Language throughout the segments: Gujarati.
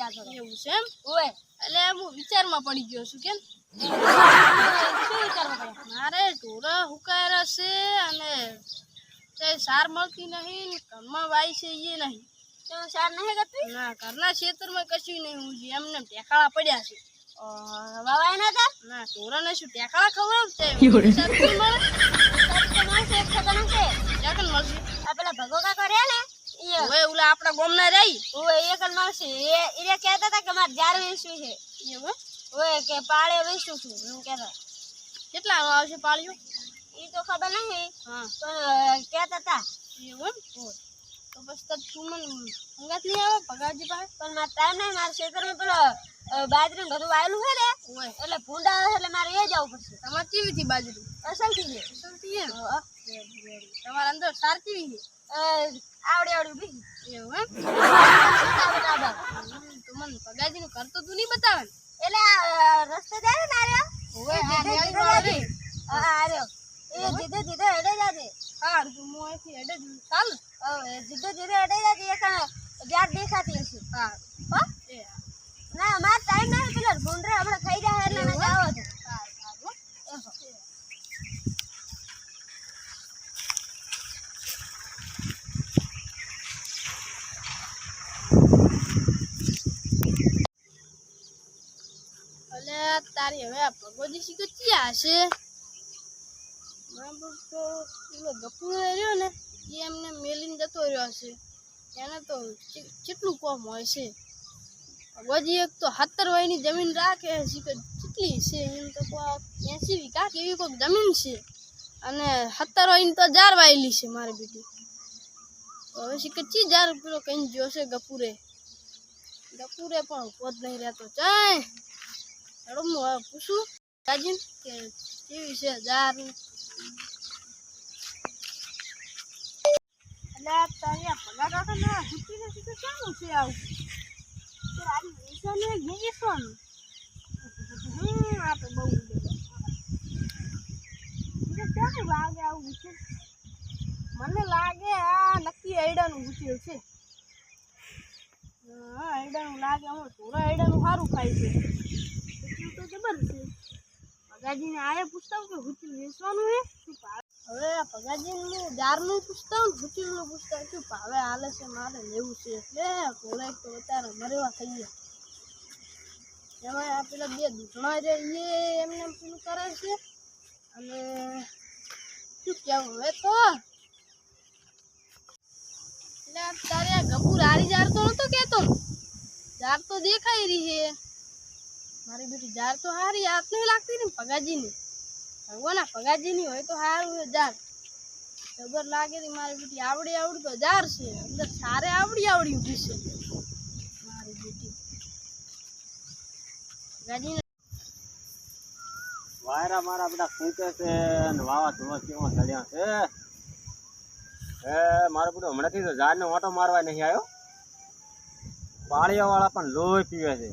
જાતો એવું છે એમ ઓય એટલે હું વિચારમાં પડી ગયો છું કેમ શું વિચારવા પડ્યા મારે ઢોરા હુકાયેલા છે અને તે સાર મળતી નહીં ઘરમાં વાય છે એ નહીં તો સાર નહીં કરતી ના ઘરના ખેતરમાં કશું નહીં હું એમને ટેકાળા પડ્યા છે વાવાય ના તા ના ઢોરાને શું ટેકાળા ખવડાવશે સાર નહીં મળે તમારે એક ખબર નથી ક્યાં મળશે આ પેલા ભગો કાકા રહ્યા ને ઈ હવે ઓલા આપણા ગામના રહી ઓય એક જ મળશે એ કહેતા હતા કે મારે જાર વેચવું છે એવું ઓય કે પાળે વેચવું છું એમ કહેતા કેટલા આવશે પાળીઓ ઈ તો ખબર નહીં હા પણ કહેતા હતા એવું તો પછી તું મને સંગાત નહીં આવે પગારજી પાસે પણ મારે ટાઈમ નહીં મારે ખેતરમાં પેલો બાજરી બધું વાયેલું છે ને ઓય એટલે ભૂંડા આવે એટલે મારે એ જવું પડશે તમારે કેવીથી બાજરી અસલથી છે અસલથી એમ તમારા અંદર સાર કેવી છે આવડી ઉભી એવું એમ બરાબર તો મને પગારજીનું ઘર તો તું નહીં બતાવે ને એટલે આ રસ્તે જાય ને આર્યો ઓય હા રેડી વાળો રે આર્યો એ જીધે જીધે હેડે જાજે હા તું હું અહીંથી હેડે જ ચાલ જીધે જીધે હેડે જાજે એક જાત દેખાતી હશે હા હો એ ના માર ટાઈમ નહીં પેલો ભૂંડરા આપણે ખાઈ જાય એટલે ના જાવ તો અલે તારી હવે આ ભગવતી શીખો ક્યાં હશે બરાબર તો પેલો ગપુ રહ્યો ને એ એમને મેલીને જતો રહ્યો હશે એને તો કેટલું કોમ હોય છે ભગવતી એક તો 70 વાયની જમીન રાખે શીખો કેટલી છે એમ તો 80 વીઘા કેવી કોઈક જમીન છે અને 70 વાયની તો જાર વાયેલી છે મારી બેટી હવે શીખો ચી જાર પેલો કઈ જોશે ગપુરે પણ ઉભો જ નહીં રહેતો ચાય હેડો હું હવે પૂછું રાજીન કે કેવી છે જાર એટલે તારી આ ભગા કાકા ના હુતી નથી તો શાનું છે આવું તારી વિશાને ઘેસવાનું આ તો બહુ ક્યારે લાગે આવું ઉછેર મને લાગે આ નક્કી આઈડાનું ઉછેર છે હા આઈડાનું લાગે અમે થોડા આઈડાનું સારું ખાય છે તો જબર છે પગાજીને આયા પૂછતા કે હુચી વેચવાનું હે શું ભાવે હવે આ પગાજીને જારનું પૂછતા હું હુચીનું પૂછતા શું ભાવે હાલે છે મારે લેવું છે એટલે થોડા એક તો અત્યારે મરેવા થઈ ગયા એમાં આ પેલા બે દૂધણા છે એ એમને પેલું કરે છે અને શું કહેવું હવે તો એટલે તારે આ ગપુર હારી જાર તો નતો કહેતો જાર તો દેખાઈ રહી છે મારી બેટી જાર તો હારી હાથ નહીં લાગતી ને પગાજીની ભગવાન પગાજીની હોય તો સારું જાર જબર લાગે છે મારી બેટી આવડી તો જાર છે અંદર સારે આવડી ઊભી છે મારી બેટી પગાજીને વાયરા મારા બધા ફૂંકે છે અને વાવા ધોવા કેવા ચડ્યા છે મારો બધું હમણાંથી તો ઝાડને ઓટો મારવા નહીં આવ્યો પાળિયા વાળા પણ લોહી પીવે છે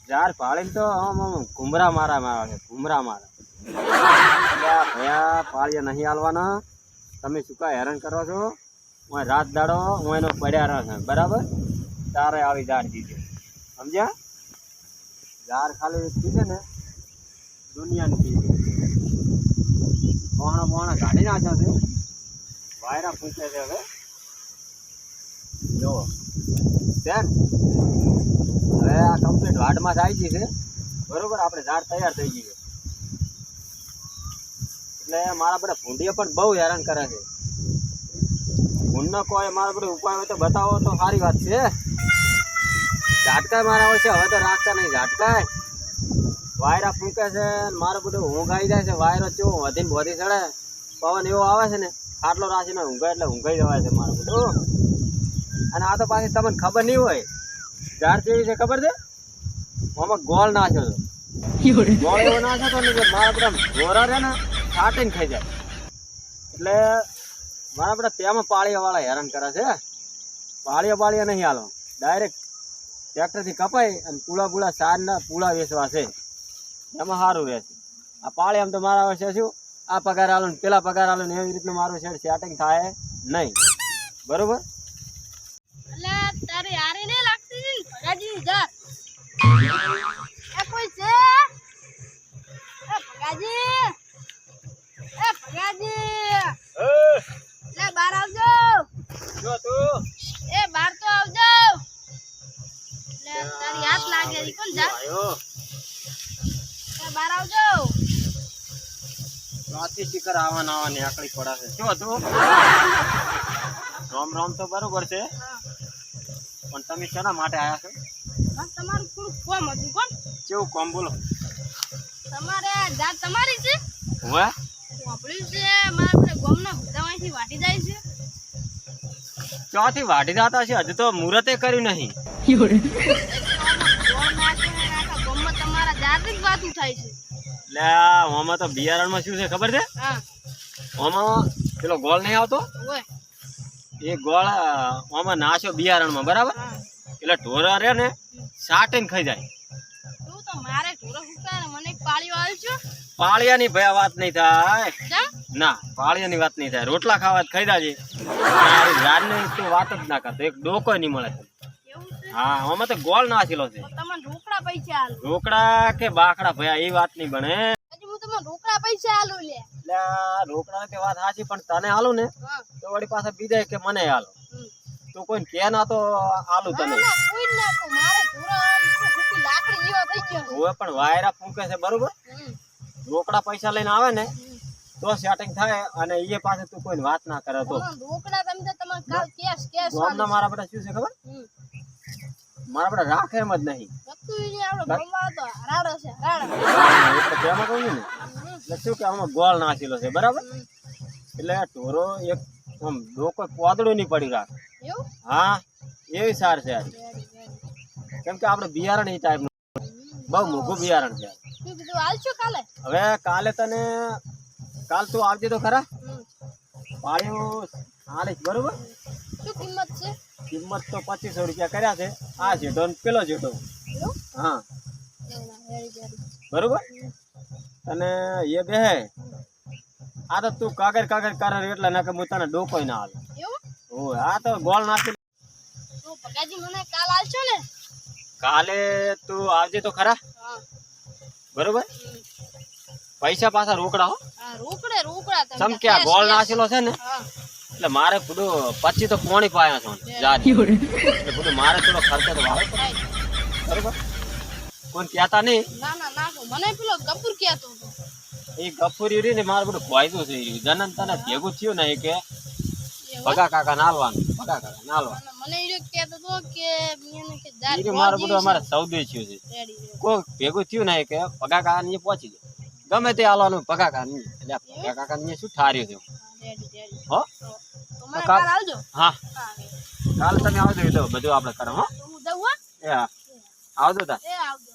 ઝાડ પાળીને તો આમ ઘુમરા મારા છે ઘુમરા મારા ભયા પાળિયા નહીં હાલવાના તમે શું કાંઈ હેરાન કરો છો હું રાત દાડો હું એનો પડ્યા રહ્યો છે બરાબર તારે આવી ઝાડ દીધે સમજ્યા ઝાડ ખાલી પીધે ને દુનિયાની પીધે પોણા કાઢી નાખ્યા છે વાયરા ફૂંકે છે હવે જો બેન હવે આ કમ્પ્લીટ વાડમાં જ આવી ગઈ છે બરોબર આપણે ઝાડ તૈયાર થઈ ગઈ છે એટલે મારા બધા ભૂંડીઓ પણ બહુ હેરાન કરે છે ભૂંડનો કોઈ મારા બધો ઉપાય હોય તો બતાવો તો સારી વાત છે ઝાટકાય મારા હોય છે હવે તો રાખતા નહીં ઝાટકાય વાયરા ફૂંકે છે મારો બધું ઊંઘ આવી જાય છે વાયરો કેવો વધીને વધી ચડે પવન એવો આવે છે ને આટલો રાશીને ઊંઘાય એટલે ઊંઘાઈ જવાય છે મારું બધું અને આ તો પાછી તમને ખબર નહીં હોય ઝાડ કેવી છે ખબર છે આમાં ગોળ નાખ્યો હતો ગોળ એવો નાખ્યો હતો ને કે મારા બધા ઢોરા છે ને છાટીને ખાઈ જાય એટલે મારા બધા તેમાં પાળિયાવાળા હેરાન કરે છે પાળિયા નહીં હાલો ડાયરેક્ટ ટ્રેક્ટરથી કપાય અને પૂળા સારના પૂળા વેચવા છે એમાં સારું રહેશે આ પાળે આમ તો મારા વર્ષે શું આ પગાર આલો ને પેલા પગાર આલો ને એવી રીતનું મારું શેડ સેટિંગ થાય નહીં બરોબર એટલે તારે આરે ને લાગતી ને ભગાજી જા એ કોઈ છે એ ભગાજી લે બહાર આવજો જો તું એ બહાર તો આવજો લે તારી હાથ લાગે ઈ કોણ જા આયો એ બહાર આવજો રાતી શિકર આવા ને આકડી પડા છે જો તું રોમ રોમ તો બરોબર છે પણ તમે શેના માટે આયા છો બસ તમારું થોડું કોમ હતું કોણ કેવું કોમ બોલો તમારે જાત તમારી છે હવે વાપર્યું છે મારા આપણે ગોમના ભૂતામાંથી વાટી જાય છે ચોથી વાઢી જાતા છે હજુ તો મુહૂર્તે કર્યું નહીં ગોળ નાખે આખા ગોમમાં તમારા જાત જ વાતું થાય છે એટલે આમાં તો બિયારણમાં શું છે ખબર છે હા આમાં પેલો ગોળ નહીં આવતો ઓય એ ગોળ આમાં નાખ્યો બિયારણમાં બરાબર હા એટલે ઢોરા રે ને સાટીને ખાઈ જાય તું તો મારે ઢોરો ફૂકા ને મને એક પાળીઓ આવ્યો છો પાળિયાની ભયા વાત નહીં થાય જા ના પાળિયાની વાત નહીં થાય રોટલા ખાવા જ ખાઈ જાજે રાતની તો વાત જ ના કરતો એક ડોકો નહીં મળે એવું છે હા આમાં તો ગોળ નાખેલો છે તો તમને રોકડા પૈસા આલું રોકડા કે બાકડા ભયા એ વાત નહીં બને હજી હું તમને રોકડા પૈસા આલું લે એટલે રોકડા કે વાત સાચી પણ તને હાલું ને હા તો વળી પાછા બીજા કે મને હાલો હમ. તું કોઈ કે ના તો હાલું ના તને ના કોઈ ના કહું મારે ઢોરો ફૂકી લાકડી જેવો થઈ ગયો છે. હવે પણ વાયરા ફૂંકે છે બરોબર હમ. રોકડા પૈસા લઈને આવે ને તો સેટિંગ થાય અને એ પાસે તું કોઈ વાત ના કરે તો તમને રોકડા તમે તો તમારે કાલ કેશ ગામના મારા બેટા શું છે ખબર મારા બેટા રાખે એમ જ નહીં નતું ઈ આપણે ગમવા તો રાડો છે રાડો એટલે તેમાં કહું છું ને એટલે શું કે આમાં ગોળ નાખેલો છે બરાબર એટલે ઢોરો એક આમ ડોકો કોદડું નહીં પડી રાખ એવું હા એવી સાર છે આજ રેડી રેડી કેમ કે આપણે બિયારણ એ ટાઈપનું બહુ મોંઘું બિયારણ છે શું કીધું હાલશો કાલે હવે કાલે તને કાલ તું આવજે તો ખરા હમ. પાળ્યું હાલીશ બરોબર શું કિંમત છે કિંમત તો 2500 રૂપિયા કર્યા છે આ જેટો ને પેલો જેટો એવું હા એવું ના રેડી રેડી બરોબર અને એ બે આ તો તું કાગર કાગર કરે એટલે ના કે હું તને ડોકોય ના હાલ એવું ઓય આ તો ગોળ નાખી તો પગાજી મને કાલ હાલશો ને કાલે તું આવજે તો ખરા હા બરોબર પૈસા પાછા રોકડા હો હા રોકડા તમે સમ કે આ ગોળ નાખેલો છે ને હા એટલે મારે બધું પછી તો કોણી પાયા છો જાજી એટલે બધું મારે થોડો ખર્ચો તો વાળો પડે. right. બરોબર કોઈ કહેતા નહીં ના ના ના મને પેલો ગપુર કહેતો હતો એ ગફુરી રહી ને મારે બધું ફાયદો છે જનન તને ભેગું થયું ને એ કે એવું? ભગા કાકા નાલવાનું ભગા કાકા નાલવાનું અને મને ઈ કહેતો હતો કે એને કે દાર એ મારે બધું અમારે સૌદે થયું છે રેડી રેડી કોઈ ભેગું થયું ને એ કે ભગા કાકા ને પહોંચી જાય ગમે તે હાલવાનું ભગા કાકા ને એટલે ભગા કાકા ને શું ઠાર્યું છે રેડી રેડી હો તો મને કાલ- કાલ આવજો હા હા કાલે તમે આવજો એટલે બધું આપણે કરો હો તો હું જઉં હો એ હા આવજો તા એ આવજો